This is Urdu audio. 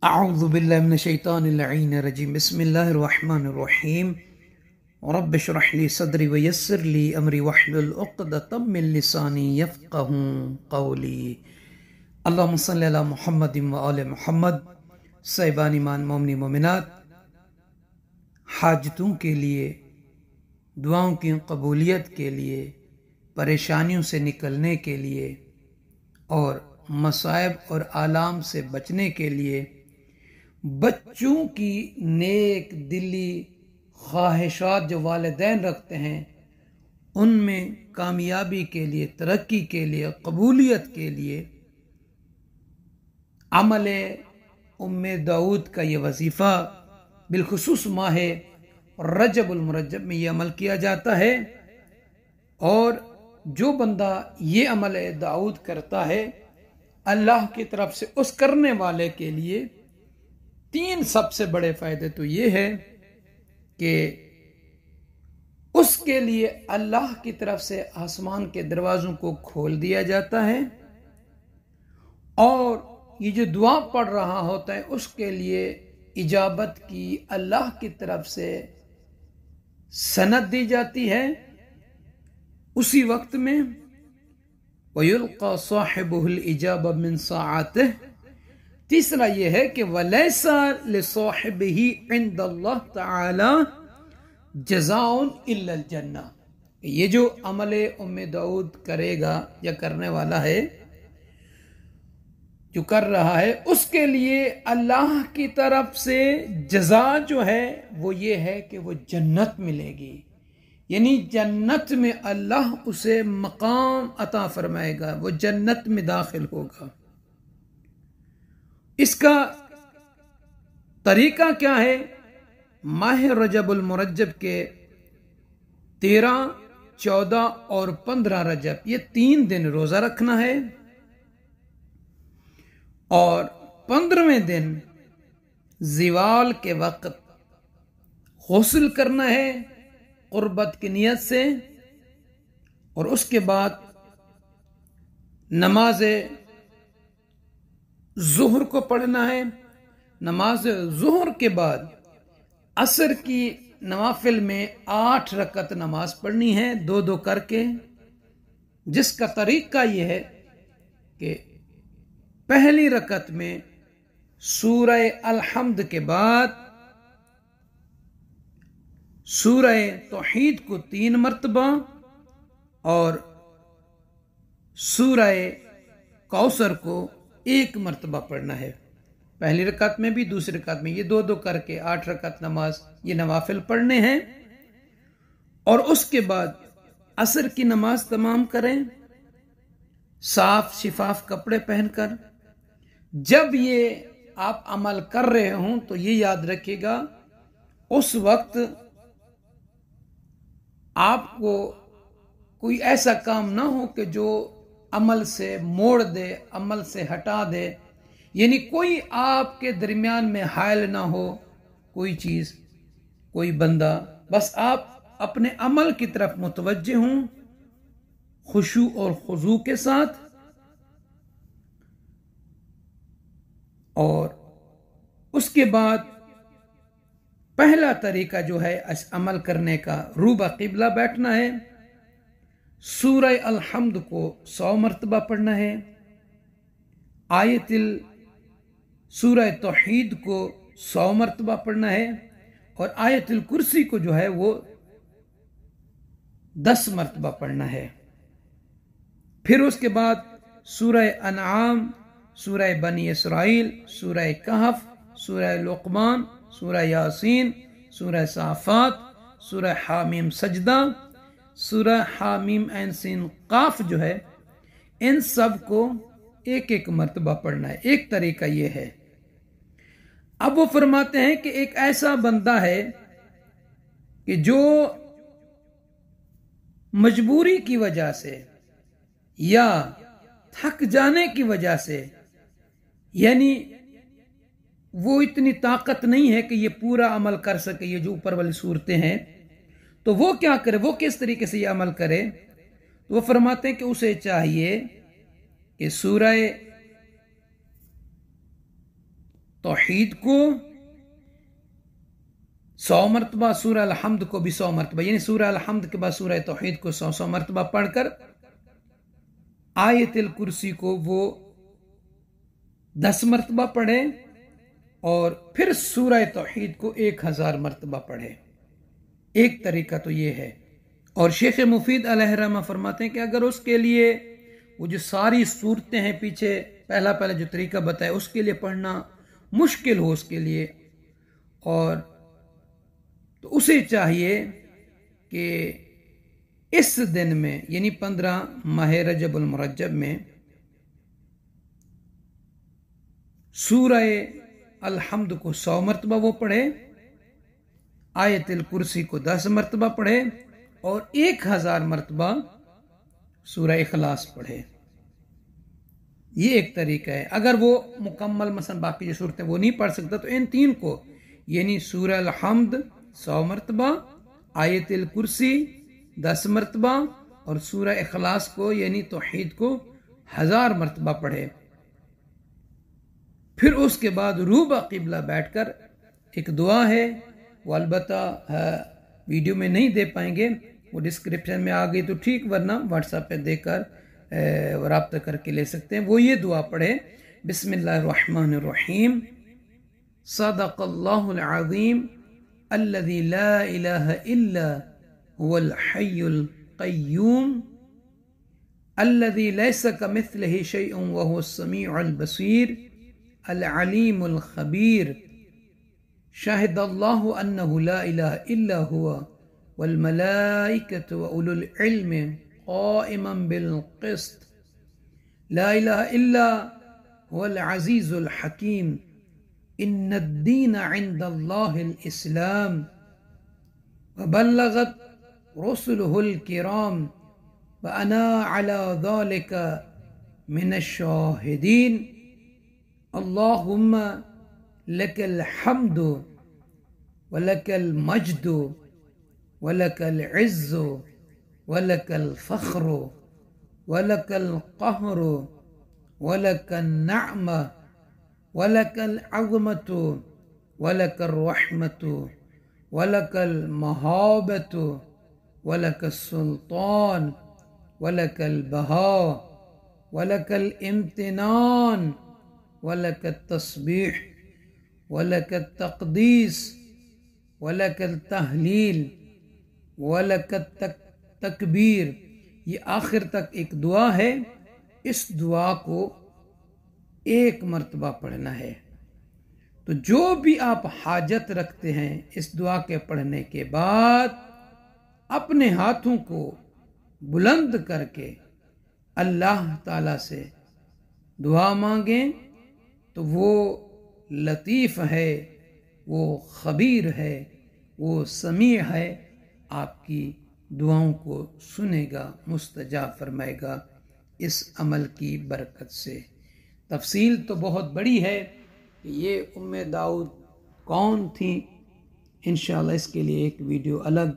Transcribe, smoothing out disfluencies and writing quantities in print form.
اعوذ باللہ من الشیطان اللعین الرجیم بسم اللہ الرحمن الرحیم رب اشرح لی صدری ویسر لی امری واحلل عقدۃ من لسانی یفقهوا قولی اللہم صلی علی محمد وآل محمد۔ صاحبان ایمان مومنی مومنات، حاجتوں کے لیے، دعاؤں کی قبولیت کے لیے، پریشانیوں سے نکلنے کے لیے اور مصائب اور آلام سے بچنے کے لیے بچوں کی نیک دلی خواہشات جو والدین رکھتے ہیں، ان میں کامیابی کے لیے، ترقی کے لیے، قبولیت کے لیے عمل ام داؤد کا یہ وظیفہ بالخصوص ماہ رجب المرجب میں یہ عمل کیا جاتا ہے۔ اور جو بندہ یہ عمل داؤد کرتا ہے، اللہ کی طرف سے اس کرنے والے کے لیے تین سب سے بڑے فائدے تو یہ ہے کہ اس کے لیے اللہ کی طرف سے آسمان کے دروازوں کو کھول دیا جاتا ہے، اور یہ جو دعا پڑھ رہا ہوتا ہے اس کے لیے اجابت کی اللہ کی طرف سے سند دی جاتی ہے اسی وقت میں۔ وَيُلْقَى صَاحِبُهُ الْإِجَابَ مِنْ سَاعَتِهِ۔ تیسرا یہ ہے کہ وَلَيْسَ لِصَاحِبِهِ عِنْدَ اللَّهِ تَعَالَى جَزَاءٌ إِلَّا الْجَنَّةِ۔ یہ جو عمل ام داؤد کرے گا یا کرنے والا ہے، جو کر رہا ہے، اس کے لیے اللہ کی طرف سے جزا جو ہے وہ یہ ہے کہ وہ جنت ملے گی، یعنی جنت میں اللہ اسے مقام عطا فرمائے گا، وہ جنت میں داخل ہوگا۔ اس کا طریقہ کیا ہے؟ ماہ رجب المرجب کے 13، 14 اور 15 رجب، یہ 3 دن روزہ رکھنا ہے، اور 15ویں دن زوال کے وقت غسل کرنا ہے قربت کی نیت سے، اور اس کے بعد نماز ظہر کو پڑھنا ہے۔ نماز ظہر کے بعد عصر کی نوافل میں 8 رکعت نماز پڑھنی ہے، 2 کر کے، جس کا طریقہ یہ ہے کہ پہلی رکعت میں سورہ الحمد کے بعد سورہ توحید کو 3 مرتبہ اور سورہ کوثر کو 1 مرتبہ پڑھنا ہے۔ پہلی رکعت میں بھی، دوسری رکعت میں، یہ 2 کر کے 8 رکعت نماز، یہ نوافل پڑھنے ہیں، اور اس کے بعد عصر کی نماز تمام کریں صاف شفاف کپڑے پہن کر۔ جب یہ آپ عمل کر رہے ہوں تو یہ یاد رکھیے گا، اس وقت آپ کو کوئی ایسا کام نہ ہو کہ جو عمل سے موڑ دے، عمل سے ہٹا دے، یعنی کوئی آپ کے درمیان میں حائل نہ ہو، کوئی چیز، کوئی بندہ، بس آپ اپنے عمل کی طرف متوجہ ہوں خشوع اور خضوع کے ساتھ۔ اور اس کے بعد پہلا طریقہ جو ہے اس عمل کرنے کا، روبہ قبلہ بیٹھنا ہے، سورہ الحمد کو 100 مرتبہ پڑھنا ہے، سورہ توحید کو 100 مرتبہ پڑھنا ہے، اور آیت الکرسی کو جو ہے وہ 10 مرتبہ پڑھنا ہے۔ پھر اس کے بعد سورہ انعام، سورہ بنی اسرائیل، سورہ کہف، سورہ لقمان، سورہ یاسین، سورہ صافات، سورہ حامیم سجدہ، سورہ حامیم عین سین قاف جو ہے، ان سب کو 1 مرتبہ پڑھنا ہے۔ ایک طریقہ یہ ہے۔ اب وہ فرماتے ہیں کہ ایک ایسا بندہ ہے کہ جو مجبوری کی وجہ سے یا تھک جانے کی وجہ سے، یعنی وہ اتنی طاقت نہیں ہے کہ یہ پورا عمل کر سکے، یہ جو اوپر والی صورتیں ہیں، تو وہ کیا کرے، وہ کس طریقے سے یہ عمل کرے؟ تو وہ فرماتے ہیں کہ اسے چاہیے کہ سورہ توحید کو 100 مرتبہ، سورہ الحمد کو بھی 100 مرتبہ، یعنی سورہ الحمد کے بعد سورہ توحید کو 100 مرتبہ پڑھ کر آیت الکرسی کو وہ 10 مرتبہ پڑھے اور پھر سورہ توحید کو 1000 مرتبہ پڑھے۔ ایک طریقہ تو یہ ہے۔ اور شیخ مفید علیہ رحمہ فرماتے ہیں کہ اگر اس کے لیے وہ جو ساری صورتیں ہیں پیچھے پہلا جو طریقہ بتایا اس کے لیے پڑھنا مشکل ہو اس کے لیے، اور تو اسے چاہیے کہ اس دن میں یعنی 15 ماہ رجب المرجب میں سورہ الحمد کو 100 مرتبہ وہ پڑھے، آیت الکرسی کو 10 مرتبہ پڑھے اور 1000 مرتبہ سورہ اخلاص پڑھے۔ یہ ایک طریقہ ہے۔ اگر وہ مکمل مثلا باقی جو صورتیں وہ نہیں پڑھ سکتا تو ان 3 کو یعنی سورہ الحمد 100 مرتبہ، آیت الکرسی 10 مرتبہ اور سورہ اخلاص کو یعنی توحید کو 1000 مرتبہ پڑھے۔ پھر اس کے بعد روبہ قبلہ بیٹھ کر ایک دعا ہے، وہ البتہ ویڈیو میں نہیں دے پائیں گے، وہ ڈسکرپشن میں آ گئی تو ٹھیک، ورنہ واٹس ایپ پہ دے کر رابطہ کر کے لے سکتے ہیں۔ وہ یہ دعا پڑھے، بسم اللہ الرحمن الرحیم، صدق اللہ العظیم الذي لا الہ الا هو الحی القیوم الذي ليس كمثله شيء وهو السميع البصير العلیم الخبیر شاہد اللہ انه لا الہ الا هو والملائکة وأولو العلم قائما بالقسط لا الہ الا هو العزیز الحکیم ان الدین عند اللہ الاسلام وبلغت رسله الكرام وأنا على ذلك من الشاهدين اللهم لك الحمد ولك المجد ولك العز ولك الفخر ولك القهر ولك النعمة ولك العظمة ولك الرحمة ولك المهابة ولك السلطان ولك البهاء ولك الامتنان ولك التسبيح ولك التقديس ولك التهليل ولك التکبیر۔ یہ آخر تک ایک دعا ہے، اس دعا کو 1 مرتبہ پڑھنا ہے۔ تو جو بھی آپ حاجت رکھتے ہیں اس دعا کے پڑھنے کے بعد اپنے ہاتھوں کو بلند کر کے اللہ تعالیٰ سے دعا مانگیں، تو وہ لطیف ہے، وہ خبیر ہے، وہ سمیع ہے، آپ کی دعاؤں کو سنے گا، مستجاب فرمائے گا اس عمل کی برکت سے۔ تفصیل تو بہت بڑی ہے کہ یہ داؤد کون تھیں، انشاءاللہ اس کے لیے ایک ویڈیو الگ